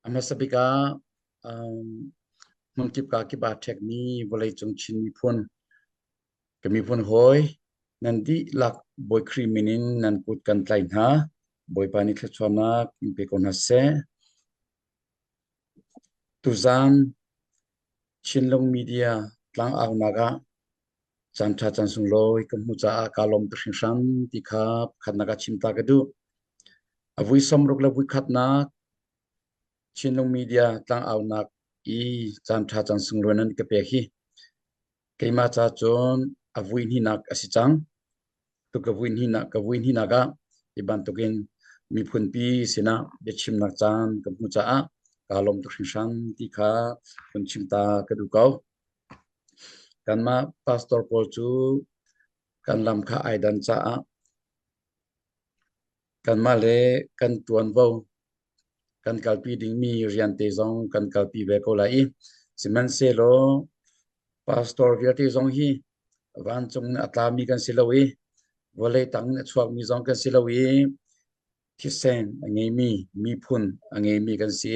Amasabika mungkipka kiba tekni boleh jungchin mipun kemipun hoy nanti lak boy kriminin nan kutkan tlain ha boy pani tlachuana impe konase tuzan chinlong media tlang aw naga jancha chansung loy kemhucha kalom trishan tikap khatnaga chimta gadu avui somrok la vui khatna chinlong media tlang aw nak I jancha chansung lonan kepehi keima cha chon avui hinak asichang tu kavuin hinaga ibantukin mipun pi sina bechim nak chan kemhucha kalom trishan tikha kunchimta kadukau kanma pastor polchu kan lamkha aidan cha kan male kan tuan vo kan kalpi ding mi rian te zong kan kalpi ve ko lai siman se lo pastor viate zong hi van chung atlami kan silawi wale tang na chuak mi zong kan silawi thisen angei mi phun angei mi kan si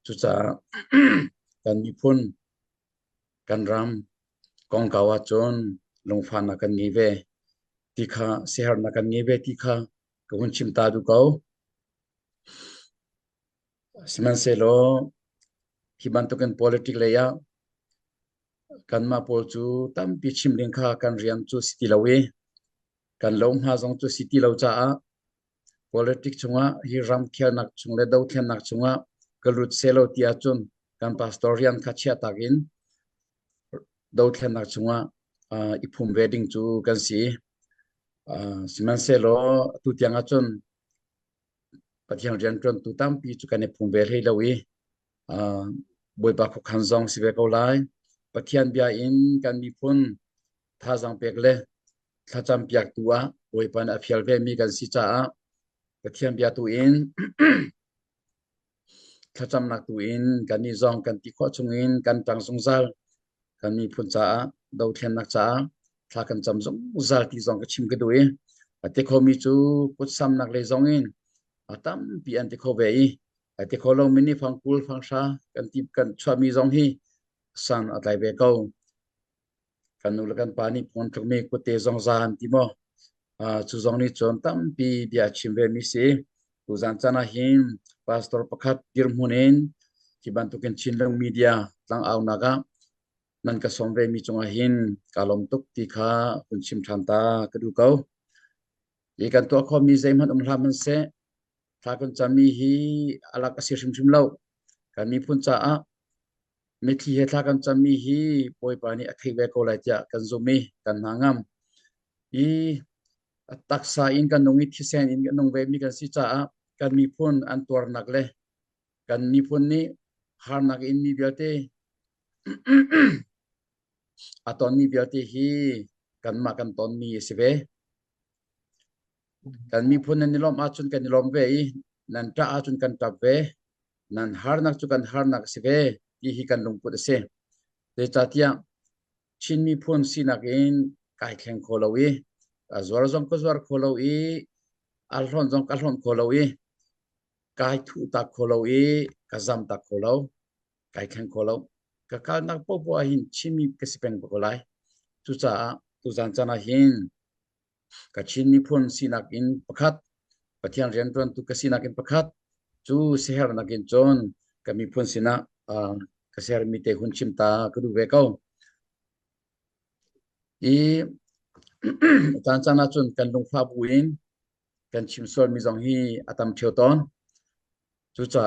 chucha kan mi phun kan ram kong kawa chon longfan na kan ngive tikha sehar na kan ngive tikha kun chimta du kau siman selo hibantukan politik leya kan ma pol chu tam pi chim lengkha kan rian chu city lawe kan lom ha jong chu city lo cha politik chunga hi ram khel nak chung le dau thlen nak chunga kalut selo tia chun kan pastorian khachia takin dau thlen nak chunga ipum wedding chu kan si siman selo tu tianga chun pathiang rian tron tu tam pi chu kan ipum ve hei lawi boi ba khu khan jong sibe ko lai pathian bia in kan mi phun tha jang pek le thacham piak tua boi pan afial ve mi kan si cha pathian bia tu in thacham nak tu in kan ni jong kan ti kho chung in kan tang sung zal kan mi phun cha dau thlen nak cha tha kan cham jong zal ti jong ka chim ka dui ate kho mi chu put sam nak le jong in atam pi an te kho ve I ate kho lo mini phang pul phang sha kan tip kan chwa mi jong hi san atlai ve ko kan nu kan pani pon thok me ko te jong zan ti mo chu jong ni chon tam pi bia chim ve mi se tu jan chana hin pastor pakhat dirmunin ki bantuken chinlong media tlang aw naga nan ka somve mi chunga hin kalom tuk ti kha kunchim thanta kadu kau ye kan to kho mi zai man man se tha kun chami hi alak asir sim lo kan mi phun cha mi thi he tha kan chami hi poi pani athai ve ko lai tia kan zumi kan hangam I taksa in kan nongi thisen in nong ve mi kan si cha kan mi phun an tor nak le kan mi phun ni har nak in mi biate aton mi biate hi kan ma kan ton mi sive kan mi phun ni lom achun kan lom ve nan ta achun kan tap ve nan har nak chu kan har nak sive ti hi kan lung put se te chatia chin mi phun sinak in kai thleng kholowi azwar jong ko zwar kholowi alhon jong kalhon kholowi kai thu ta kholowi kazam ta kholo kai thleng kholo ka kal nak po po hin chimi kesipeng ko lai chu cha tu jan chana hin ka chin mi phun sinak in pakhat pathian rian tron tu kasinak in pakhat chu seher nakin chon kami phun sina ka seher mi te hun chimta kudu ve ko I tan chana chun kan lung pha buin kan chim sol mi jong hi atam theuton chu cha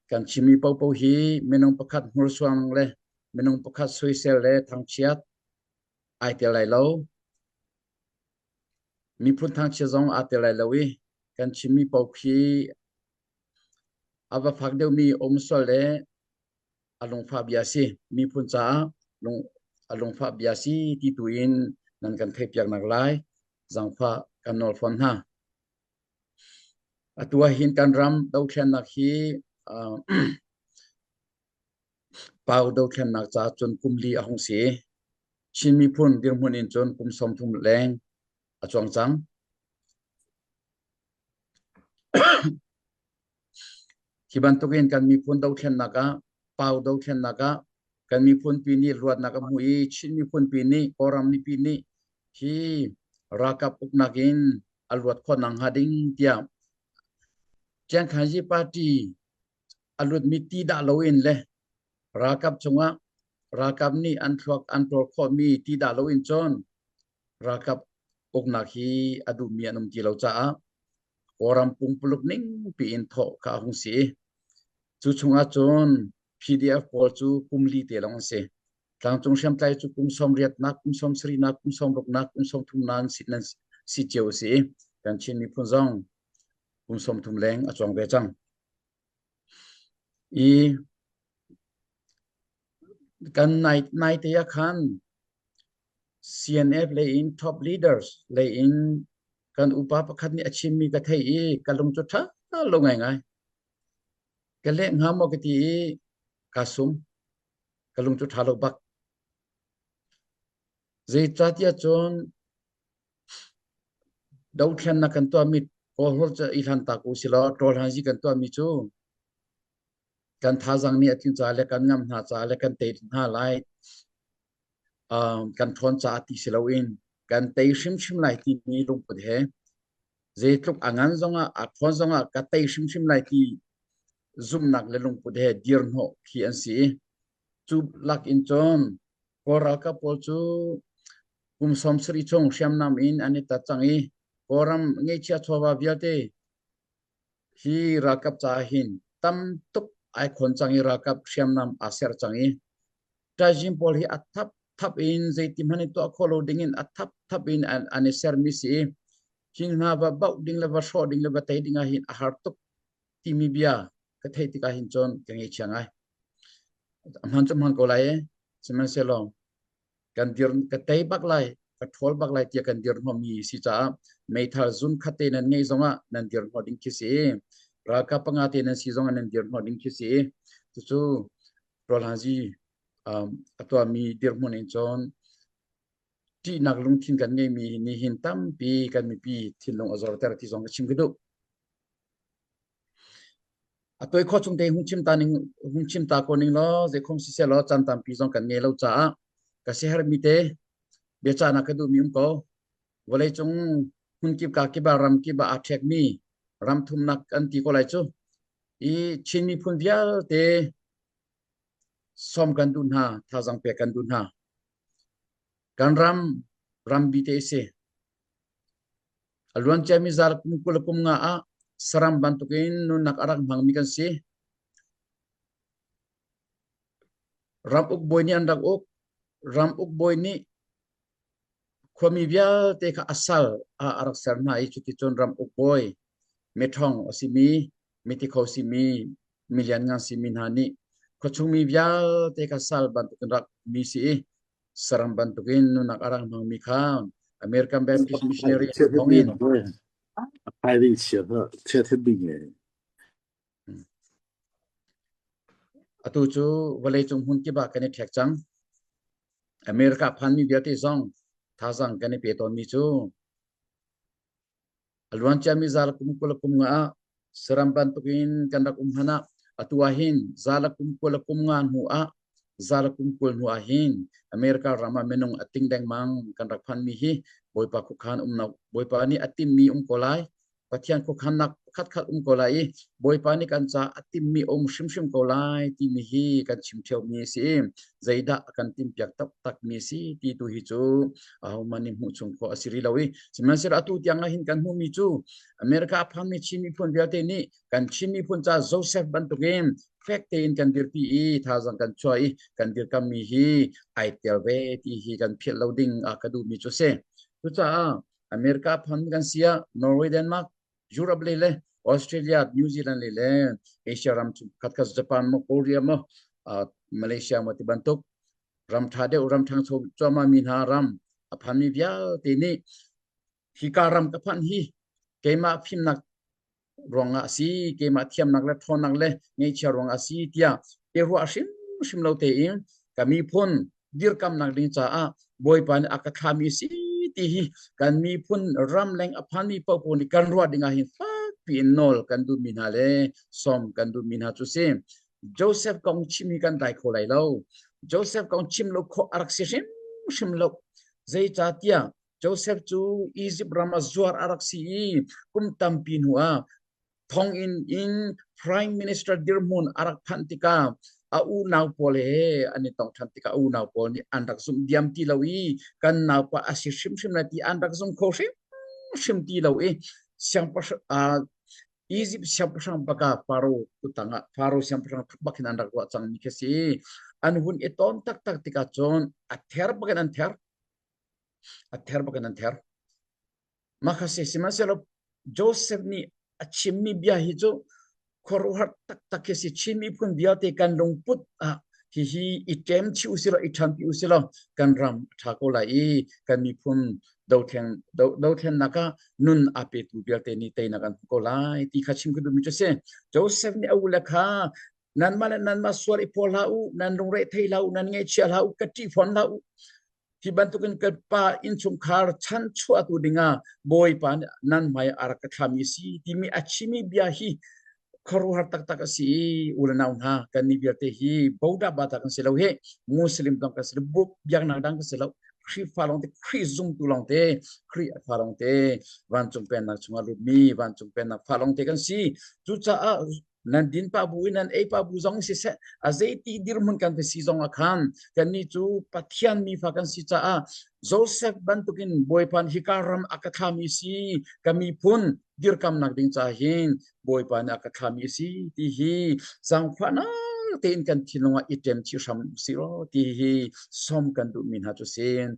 kan chimi pau pau hi menong pakhat hmur swang le menong pakhat soi sel le thang chiat ai te lai lo mi phun thang chi jong a te lai lowi kan chimi pau khi aba phak deu mi om sol le along pha biasi mi phun cha long along pha biasi ti tuin nan kan thep yak nak lai jang pha kan nol phon ha atua hin kan ram dau thlen nak hi pau dau thlen nak cha chun kumli ahong si chin mi phun dir mun in chon kum som thum leng achong chang ที่บันตุกินกันมีพุนดาวเทียนนักะเป่าดาวเทียนนักะกันมีพุนปีนี้รวดนักมุยชินมีพุนปีนี้กอรามมีปีนี้ที่รากับอุกนักินอลวดคนนังหาดิงเตียแจ้งขันจีปาร์ตี้อลวดมีตีดาโลอินเลยรากับจงะรากับนี่อันทวกอันโตรข้อมีตีดาโลอินจอนรากับอุกนักฮีอดูมีอันมจีเราจ้ากอรามปุงปลุกนิ่งปีอินทอกาหงสีจูชงอาจน PDF พอจูคุมลีเตลองเสทางจงเชื่อมใจจูคุมสมเรียดนักคุมสมสรีนักคุมสมรกนักคุมสมทุมนานสินันสิเจียวสีกันชินมีพุ่งจงคุมสมทุมแรงอจงเวจังอีกันในเตียคัน CNF เลยอิน top leaders เลยอินกันอุปาประคันนี่อาชิมมีกระเทยกันลงจุดท่าลงไงกันเล่นหามอกตีกาซุมกันลงจุดท่าลงบักใจจัดยาจนดาวเทียนนักกันตัวมีโอโหจะอีหันตากุศิลาโตลหันจีกันตัวมีจูกันท่าจังนี่ทิ้งจ่าเล็กกันงำหาจ่าเล็กกันเตะหาไลกันทอนจ่าติศิลาวินกันเตะชิมไลที่มีลงปุถุเจตุกอ่างจงอ่ะทอนจงอ่ะกันเตะชิมไลที่ซุ่มนักเลลงปุถุเดียร์โนที่อันสีจูลักอินจอนกอรักกับพอจูกุมสมสริชงเชียมนามอินอันนี้ตัดจังอีกอรัมเงี้ยเชียชัวร์เบียเตฮีรักกับจ่าหินตั้มตุกไอคนจังอีรักกับเชียมนามอาเซียจังอีแต่จิมพอลฮีอัดทับอินใจที่มันตัวโคโลดิ้งอินอัดทับอินอันนี้เซอร์มิสีหินหาบะเบาดิ้งเลบะชอดิ้งเลบะเตดิ้งหินอาหารตุกที่มีเบียก็เทติกาหินจนกังเงี้ยเชียงไงมันจะมันก็ไรใช่ไหมเสลองกันเดียร์ก็เตยบักไลก็ทอลบักไลที่กันเดียร์มันมีสิจ้าไม่ทาซุนขัดเตนันไงจงอ่ะนันเดียร์มันดิ้งคิดสิราคาปังอาเตนันสิจงอ่ะนันเดียร์มันดิ้งคิดสิจู่ๆโปรลันจีตัวมีเดียร์มันเองจนที่นักลงทุนกันไงมีนี่หินตั้มปีกันมีปีที่ลงอจอร์เตอร์ที่จงก็ชิมกันดูตัวข้อจงเตะหุ่นชิมตาคนนึงล้อจะคงสิเสล้อจันตามปีจงกันเงยเราจ้ากระเสียมีเตเบียจานักดูมีก็วันเลยจงหุ่นกิบกากิบารำกิบอาเทกมีรำทุมนักอันตีก็ไรจูอีชินมีพุ่นเดียเตซ้อมกันดุนหาท่าจังเปียกันดุนหาการรำบีเตเสล้วนจะมีจาร์คุมงาseram bantukin nunak arak bang mikan si ram uk boy ni andak uk ram uk boy ni kwami bial te ka asal arak serna i chuti chon ram uk boy methong osimi mitiko simi milian ngang simi hani kochumi bial te ka asal bantukin rak misi seram bantukin nunak arak bang mikan American Baptist Missionary Hongin拍的写的贴病诶。atu chu walei chung hun ki ba kane thek chang America phan mi biate zong tha jang kane pe ton mi chu alwan cha mi zal kum kul kum nga seram ban tukin kandak hana atuahin zal kum kul kum nga hu a zal kum kul hu ahin America rama menung ating deng mang kandak phan mi hi boy pa khu khan na boy pa ni atim mi kolai pathian khu khan nak khat kolai boy pa ni kan cha atim mi shim kolai ti mi hi kan chim theu mi si zaida kan tim pyak tak mi si ti tu hi chu mani mu chung ko asiri lawi siman sir atu tiang hin kan hu mi chu America pham mi chimi phun biate ni kan chimi phun cha Joseph Bantukim fact in kan dir pi tha jang kan choi kan dir kam mi hi ai tel ve ti hi kan phel loading akadu mi chu se tu cha America pham kan sia Norway Denmark Europe le Australia New Zealand le Asia ram khat Japan mo Korea mo Malaysia mo ti bantuk ram thade ram thang choma min ha ram aphan mi bia te ni hikaram ka phan hi kema phim nak ronga si kema thiam nak la thon nak le ngei cha ronga si tia e ru ashim lo te in kami phun dir kam nak ding cha a boy pan akathami si ti hi kan mi phun ram leng aphan mi pa pon kan ro dinga hin ปีนอลกันดูมินาเลซอมกันดูมินาจุเซโจเซฟกองชิมีกันไดโคไลโลโจเซฟกองชิมโลโคอารักเซชิมโลเจจาเตียโจเซฟจูอียิปต์รามาซวาร์อารักซีคุมตัมปินหัวทองอิน Prime Minister Dirmun arak phantika au naw pole ani tong phantika au naw pol ni andak sum diam ti lawi kan naw pa asishim shim na ti andak sum khoshim shim ti lawi siang pas Egypt siang pasang baka paro utanga paro siang pasang bakin andak wa chang ni kesi anhun eton tak tika chon ather bakan anther makase simaselo Joseph ni achimmi bia hijo koruhat tak kesi chimi pun biate kan longput hi item chi usilo ithampi usilo kan ram thakolai kan mi pun dauthen naka nun ape tu biate ni teina kan kolai ti khachim ku mi se Joseph ni awula kha nan ma swal ipolau nan longre theilau nan nge chialau kati fonlau hi bantukan pa in chungkhar chan chua tu dinga boy pan nan mai arakthami si timi achimi bia hi kharuhar tak si ulanaw ha kan ni biate hi boda bata kan selo he muslim tong kan selo buk biang nang dang kan selo khri falong te khri zum tu long te khri falong te wan chung pen na chunga lu mi wan chung pen na falong te kan si chu cha nan din pa bu nan e pa bu zong si se azai ti dirmun kan si zong akhan kan ni chu pathian mi fa kan si cha Joseph bantukin boy pan hikaram akathami si kami pun dirkam nak ding cha hin boy pan akathami si ti hi zangphana ten kan thinunga item chi sam siro ti hi som kan du min ha chu sen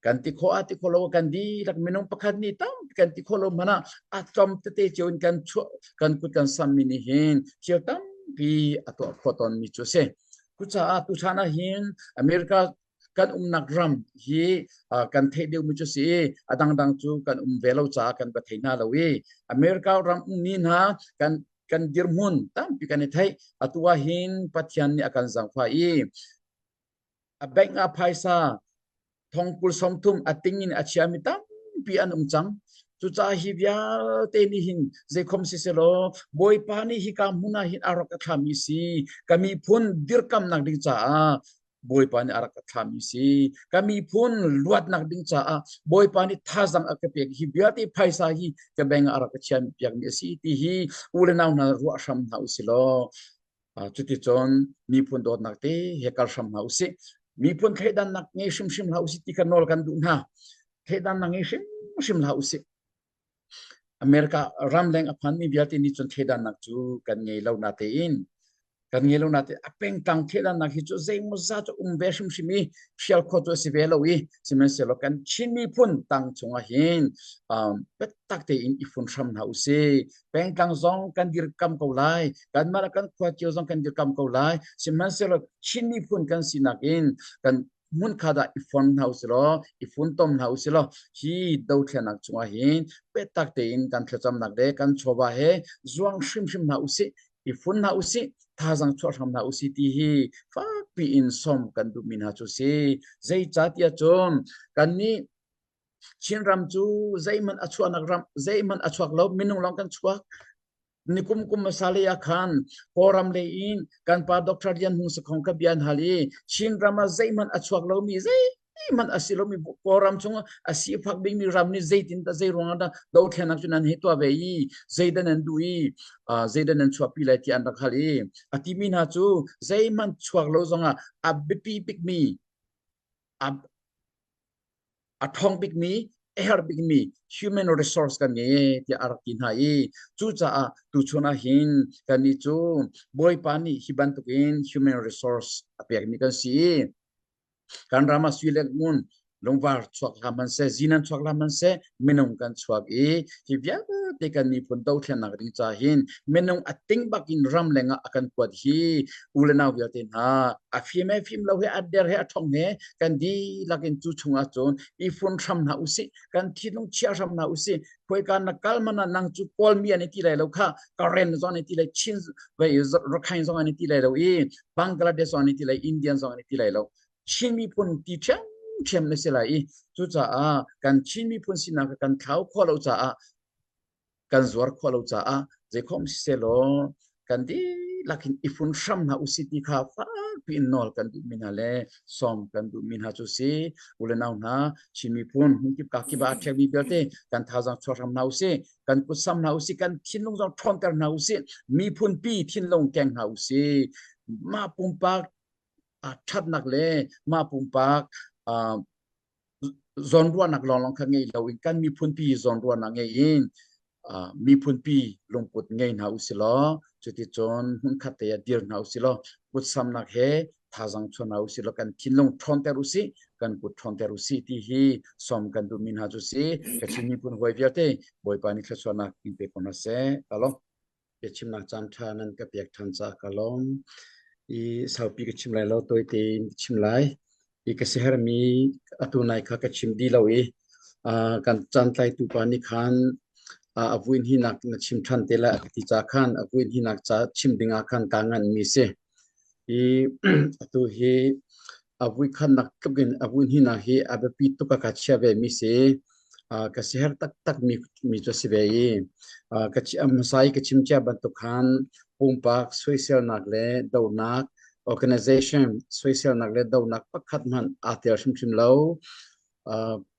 kan ti kho ati kholo kan di lak minong pakhat ni tam kan ti kholo mana atom te chon kan kut kan sam mini hin chiam tam pi ato photon mi chu se ku cha tu chana hin America kan nakram hi kan thedeu mi chu si adang chu kan velo cha kan ba theina lawi America ram ni na kan dirmun tam pi kan thai atwa hin pathian ni akan jangfa I bank a phaisa thongpul somthum atingin achiami tam pi an chang chu cha hi bia te ni hin je khom si selo boy pani hi ka muna hin arok thami si kami phun dirkam nak ding cha boy pani arak thami si kami phun luat nak ding cha boy pani thajang akapek hi biati phaisa hi ka beng arak chiam piak ni si ti hi ulenaw na ru asham na usilo chuti chon mi phun dot nak te hekal sham na usi mi phun thedan nak nge shim la usi ti kanol kan du na thedan nak nge shim la usi America ramleng aphan mi biati ni chon thedan nak chu kan nge lo na te in kan ngelo nate apeng tang thela na hi chu zeng mo za chu beshim shimi shial kho to si velo wi simen selo kan chimi phun tang chunga hin pet tak te in ifun sham na use peng tang zong kan dir kam ko lai kan mara kan khwa chiu zong kan dir kam ko lai simen selo chimi phun kan sinakin kan mun khada ifon house lo ifun tom house lo hi do thlenak chunga hin pet tak te in kan thacham nak de kan choba he zuang shim na use ifun na usi thajang chham na usi ti hi fa pi in som kan du min ha chu se zai chatia chom kan ni chinram chu zaiman achwa nak ram zaiman achwak lo minung long kan chhuak nikum masale ya khan koram le in kan pa Dr. Dian hung sakhong ka bian hali chinrama zaiman achwak lo mi zai man asilo mi koram chung asi phak bing mi ram ni zaitin ta zai ronga da do thenak chunan he to vei zaidan an dui zaidan an chwa pi lai ti an rakhali atimi na chu zaiman chwak lo zonga abpi pik mi athong pik mi air big me human resource kan nge ti arakin hai chu cha tu chuna hin kan ni chu boy pani hiban tukin human resource apek mi kan si kan rama swilek mun longwar chwak laman se zinan chwak laman se menong kan chwak hi bia te kan ni pun dau thlen nak ring cha hin menong ating bakin ram lenga akan kwat hi ulena bia te na afim lo he adder he athong ne kan di lakin chu chunga chon ifun tham na usi kan thilung chia ram na usi koi kan na kalmana nang chu pol mi ani ti lai lo kha karen zone ti lai chin vai rakhain zone ani ti lai lo Bangladesh zone ti lai Indian zone ani ti lai lo chimi pun ti chem ne selai chu cha kan chimi pun sina kan khau kho lo cha kan zuar kholo cha a je khom se lo kan di lakin ifun sham na usiti kha fa pin nol kan du min hale som kan du min ha chu si ulenaw na chimi phun hungki ka ki ba thebi belte kan thajang choram na usi kan kusam na usi kan thinlong jong thon ter na usi mi phun pi thinlong keng na usi ma pumpak that nak le ma pumpak zon ruan nak long kha ngei lawin kan mi phun pi zon ruan na ngei in mi phun pi longput ngei na usilo chuti chon hun khate ya dir na usilo put sam nak he thajang chon na usilo kan thinlong thon ter usi kan put thon ter usi ti hi som kan du min ha chu si ka chimi pun hoi viate boi pani khachona impe kona se alo ke chimna chan thanan ka pek than cha kalom I saupi ke chimlai lo toi te chimlai I ke seher mi atunai kha ka chimdi lo I kan chan tlai tu pani khan avuin hinak na chim than tela ti cha khan avuin hinak cha chim dinga khan kangan mi se I atu he avui khan nak kabin avuin hina he abapi to ka chave mi se ka seher tak mi cho sibe ka chi amsai ka chimcha ban to khan pumpak social nak le daunak organization social nak le daunak pakhat man ater chim lo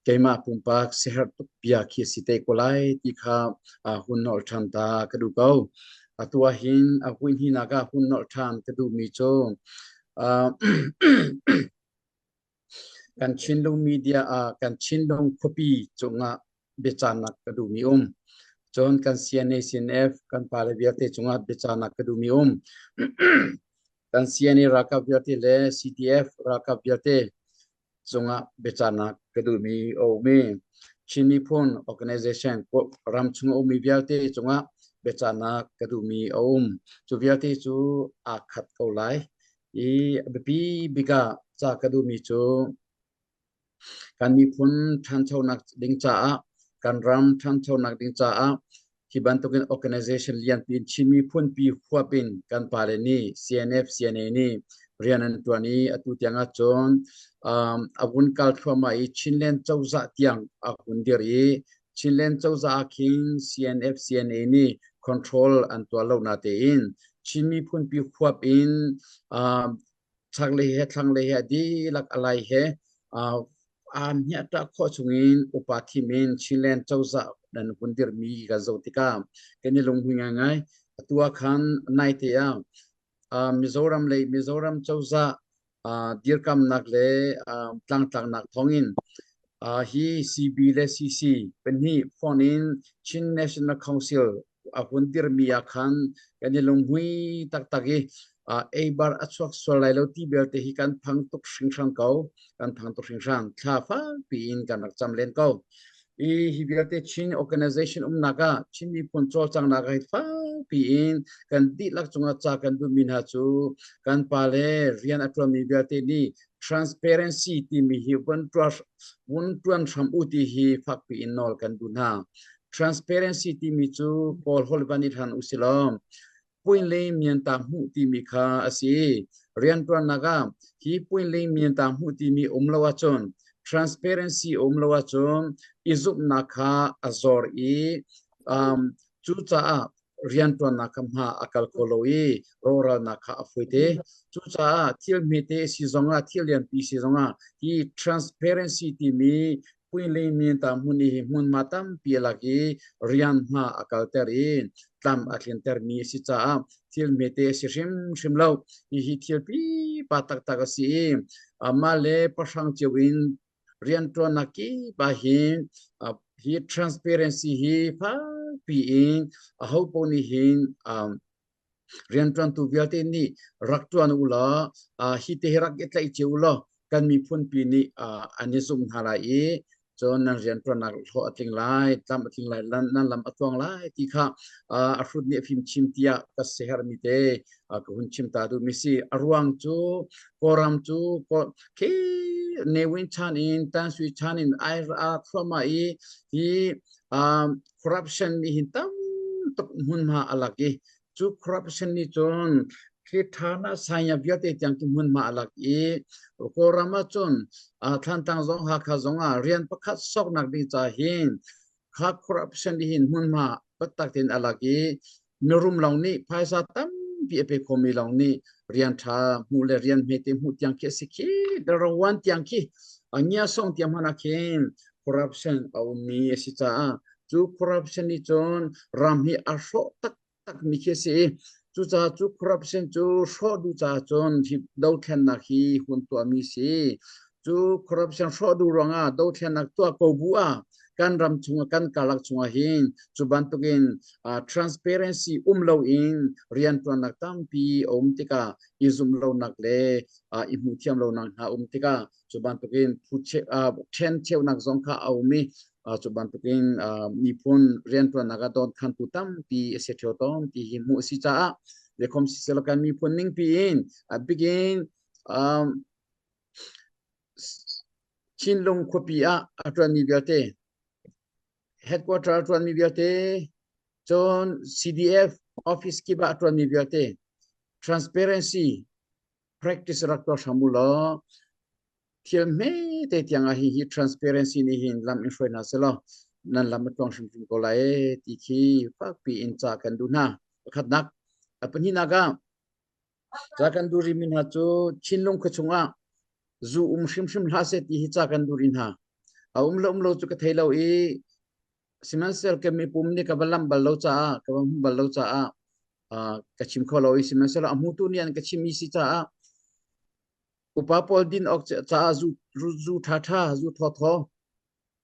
keima pumpak seher to pia khi site kolai ti kha hunnol thanta kadu ko atua hin avuin hina ka hunnol than kadu mi cho kan chinlong media kan chinlong copy chunga bechanak kadu mi chon kan CNA CNF kan palaviate chunga bechanak kadu mi kan CNA rakaviate le CTF rakaviate chunga bechanak kadu mi me chini phone organization ram chunga mi viate chunga bechanak kadu mi chu viate chu akhat ko lai bi biga cha kadu mi chu kan mi phun than chonak ding cha kan ram than chonak ding cha ki bantokin organization lian pin chimi phun pi khwapin kan paleni CNF CNA ni rianan tuani atu tianga chon abun kal thoma I chinlen chauza tiang akundiri chinlen chauza akin CNF CNA ni control an twalo na te in chimi phun pi khwapin changle he di lak alai he nya ta kho chungin upathi min chilen chauza dan kundir mi ga zotika keni longhunga ngai atua khan nai te ya mizoram chauza dirkam nak le tlang nak thongin hi CB le CC penhi phone in chin national council akundir mi ya khan keni longhui tak eibar achwak solai lo ti belte hi kan phang tuk singsan ko kan phang tuk singsan thafa pin kan chamlen ko hi belte chin organization naga chin mi control chang naga fa pin kan di lak chunga cha kan du min ha chu kan pale rian atomi belte ni transparency ti mi hi one trust one tuan sam uti hi fak pin nol kan du na transparency ti mi chu pol hol bani than usilom point le mian ta hu ti mi kha asi rian tuan naga hi point le mian ta hu ti mi umlawa chon transparency umlawa chon izup nakha azor chu cha rian tuan nakha akal koloi rora nakha afuite chu cha thil mi te si zonga thilian pi si zonga hi transparency ti mi point le mian ta hu ni mun matam pi lagi rian ma akal terin tam atlin ter mi si cha thil mete si shim lo hi thil pi patak si amale pasang chewin rian to naki ba hi transparency hi pa pi in ho poni hin rian tran tu viate ni raktuan ula hi te rak etlai cheulo kan mi phun pi ni anisum halai chon nan rian tran nak tho ating lai tam ating lai nan lam atwang lai ti kha afrut ni phim chimtia ka seher mi te ka hun chimta du misi arwang chu koram chu ke newin chan in tan sui chan in ai from hi corruption ni hintam tok hun ma alaki chu corruption ni chon ke thana sanya viate chang ki mun ma alak korama chon than tang zong ha kha zonga rian pakhat sok nak di cha hin kha corruption hin mun ma ปัตตักตินอลากีมีรุมเหล่านี้ภายซาตัมปีเปโคมีเหล่านี้เรียนทามูเลเรียนเมติมูยังเคสิกีดรวันยังกีอันยาส่งเตียมหนาเคน corruption เอามีสิจ้าจู corruption นี่จนรำให้อาโชตักมีเคสิจูจ้าจู corruption จูโชดูจ้าจนที่ดาวแทนนักฮีหุ่นตัวมีสิจู corruption โชดูรองดาวแทนนักตัวโกบัวกันรำชงกันกาลักชงหินจุบันตุกินtransparencyเลวอินเรียนตัวนักตั้งปีติกาอิซุมเลวนักเลอิมุทิยมเลวนักติกาจุบันตุกินผู้เชนเชวนักจงข้ามีจุบันตุกินมีพนเรียนตัวนักดอนขันตุตั้มปีเสถียรต้มปีหิมุสิจ้าเด็กคมสิเซลกันมีพนนิ่งปีอินบิกินชินลงคปีอัตรานิเบียเตheadquarter atwan mi biate jon CDF office ki ba atwan mi biate transparency practice raktor samulo thiam me te tiang a hi transparency ni hin lam influence lo nan lam tong sim ko lai ti khi pak pi in cha kan du na khat nak apani naga cha kan du rimin ha chu chinlong khachunga zu sim la se ti hi cha kan du rin ha lo chu ka thailo e simansel ke mi pumni ka balam ballo cha ka ballo cha ka chim kholo i simansel amutu nian ka chimi si cha upapol din ok cha zu tha zu tho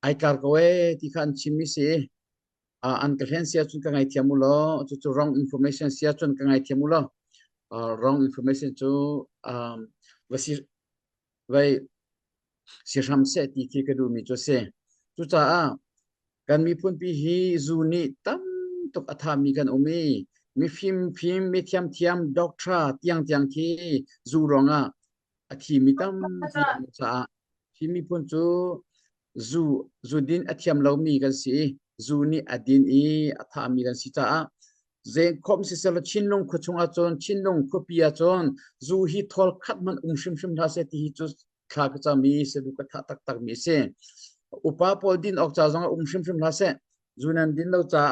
ai kar ko e ti khan chimi si an ka hen sia chun ka ngai thiamulo chu wrong information sia chun ka ngai thiamulo wrong information chu wasi vai si ramse ti ki ka du mi chu se chu chaกันมีพุ่นปีฮีจูนี่ตั้มตกอัฐามีกันมีฟิล์มมีเทียมด็อกเตอร์เตียงที่จูรองอธิมีตั้มที่จ้าที่มีพุ่นจูดินอธิมเรามีกันสิจูนี่อดินอัฐามีกันสิจ้าเจนคอมสิเซลชินลงขชงอาจนชินลงคปีอาจนจูฮีทอลคัดมันชิมท่าเสติฮีจูขากจะมีเสดุกะตักมีเสอุปาปอลดินออกจากจงชิมลาเสจูนันดินเราจ้า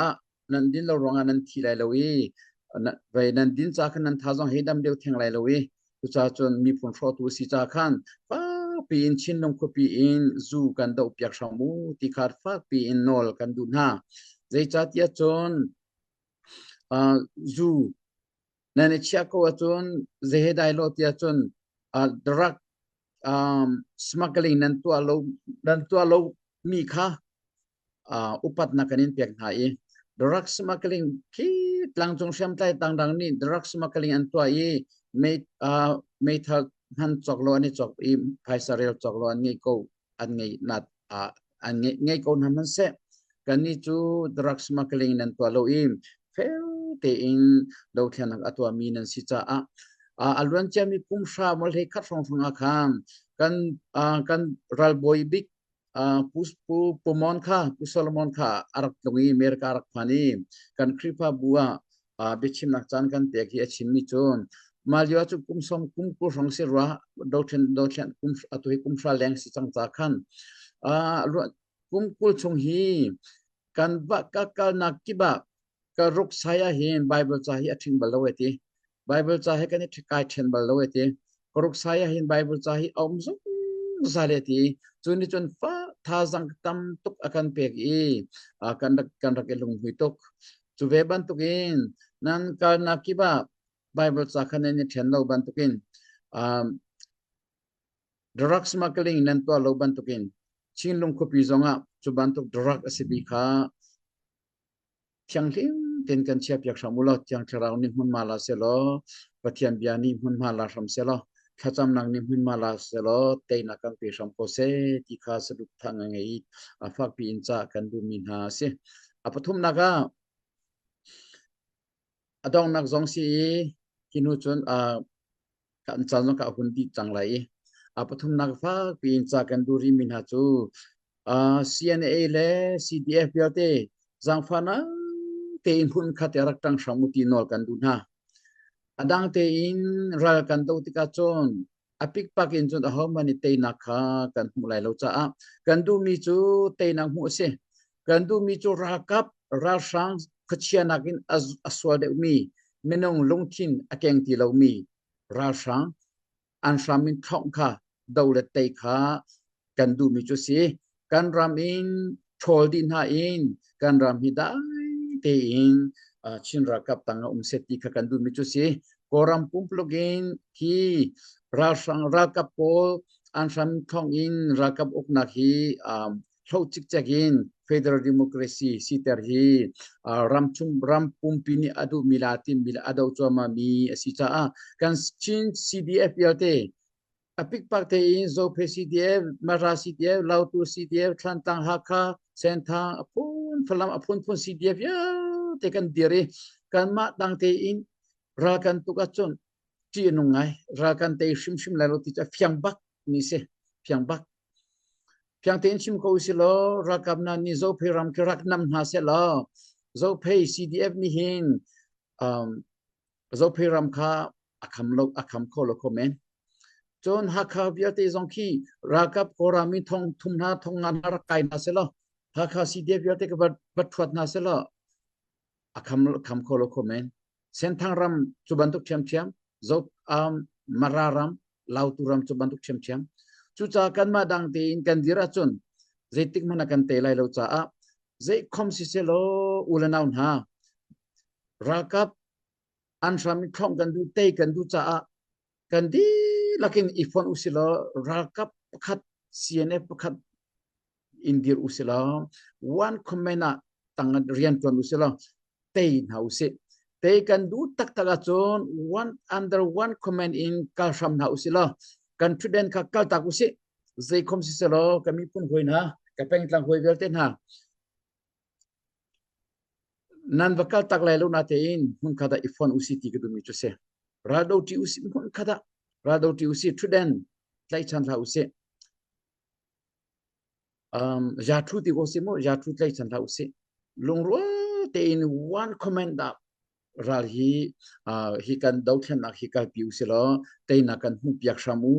นันดินเรารองนันทีไรเราไปนันดินจ้าขันนันท้าจงให้ดำเดียวเทียงไรเราตุจ้าจนมีผลฟอตัวสิจ้าขันฟ้าปีนชินลงคปีนจูกันดาวเปียกชามูติขาดฟ้าปีนนอลกันดูน่าใจจ้าที่จนจูนั่นเชียกว่าจนเจเหได้โลที่จนดรักsmuggling นั้นตัวเรามีค่าอุปัตนักนินเปียกหาย drug smuggling ที่หลังจงเชื่อมใต้ต่างๆนี่ drug smuggling อันตัวไม่ทันหันจอกโลอันนี้จอกไพศาลจอกโลอันนี้ก็อันนี้นัดอันนี้ก็ทำมันเสร็จกันนี่จู drug smuggling นั้นตัวเราเฟลเตอินเราเทียนอัตัวมีนันสิจ้าอลวนจะมีกุมชามลให้คัดฟงอาคารกันรัลบอยบิกปูมอนค่ะปูซอลมอนค่ะอารักตรงนี้เมริกาอารักพานีกันคริปาบัวเบชิมนักจานกันเตียกีชิมนิจนมาเลียวจุกุมกุสองเสรัวดาวเทนกุมอตุให้กุมชาแรงสิจังจากขันกุลชงฮีกันบักกัลนักกิบะกันรุกสายเห็นไบเบิลจะให้อธิงบาลเวทีBible จะให้กันที่กายเช่นบาลเวทีกรุกสายเห็น Bible จะให้อมซุซาเลตีจนฟ้าท่าจังตั้มตุกอาการเปียกกันรักลงหุยตุกจุเวบันตุกินนั่นการนักกิบะ Bible จะขันนี้เช่นเราบันตุกินdrug smuggling นั่นตัวเราบันตุกินชิงลงคุปีจงจุบันตุก drug สิบิขาเชียงลิมten kan siap yak samulo tiang charau ni mun mala selo patian biani mun mala ram selo khacham nang ni mun mala selo teina kan pe sam ko se ti kha saduk thang ngai afak pi incha kan du min ha se apathum naga adong nak jong si kinu chun kan chan ka hun ti chang lai apathum nak fa pi incha kan du ri min ha chu CNA le CDF biate jang fana te in hun khat yarak tang samuti nol kan du na adang te in ral kan do tika chon apik pak in chon ahom mani te na kha kan mulai lo cha kan du mi chu te na mu se kan du mi chu ra kap ra sang khachia nakin aswal de mi menong longthin akeng ti lo mi rashang anshamin thong kha daulat tai kha kan du mi chu si kan ram in thol din ha in kan ram hi dai te in chin rakap tanga seti kha kan du mi chu si koram pumplogin ki rashang rakap pol ansam thong in rakap okna hi chik chakin federal democracy sitar hi ram pumpini adu milatin mila adaw choma mi asicha kan chin CDF yalte apik pakte in zo CDF mara CDF lautu CDF thantang hakha sentang apun CDF ya tekan dire kan ma tangte in rakan tukachon chi nungai rakan te shim lalo ti cha fyang bak ni se fyang bak fyang ten chim ko silo rakam na ni zo pheram krak nam ha se lo zo phe CDF ni hin zo pheram kha akham ko lo comment chon hakha biate zongki rakap korami thong thumna thongan har kai na se lo hakha CDF biate ka bat thwat na se lo akham ko lo comment senthang ram chubantuk cham zo mararam lauturam chubantuk cham chucha kan ma dang te in kan dira chun zetik mana kan te lai lo cha ze khom si se lo ulanaun ha rakap anshami thong kan du te kan du cha kan di lakin ifon usilo rakap khat CNF khat indir usilo one comment tang rian ton usilo te hause te kan du tak chon one under one comment in kalsham na usilo confident ka kal tak usi ze khom si selo kami pun hoina ka peng tlang hoi vel ten ha nan vakal tak lai lo na te in hun khada ifon usi ti ka du mi chu se rado ti usi hun khada rado ti usi truden tlai chan la usi ja thu ti ko si mo ja thu tlai chan la usi longro te in one comment da ral hi kan dau thlen nak hi ka piu silo teina kan hu piak samu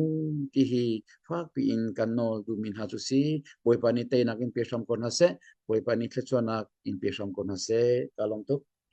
ti hi fak pi in kan no du min ha chu si boipani teina kin pe sam kon ha se boipani thechona in pe sam kon ha se kalong tok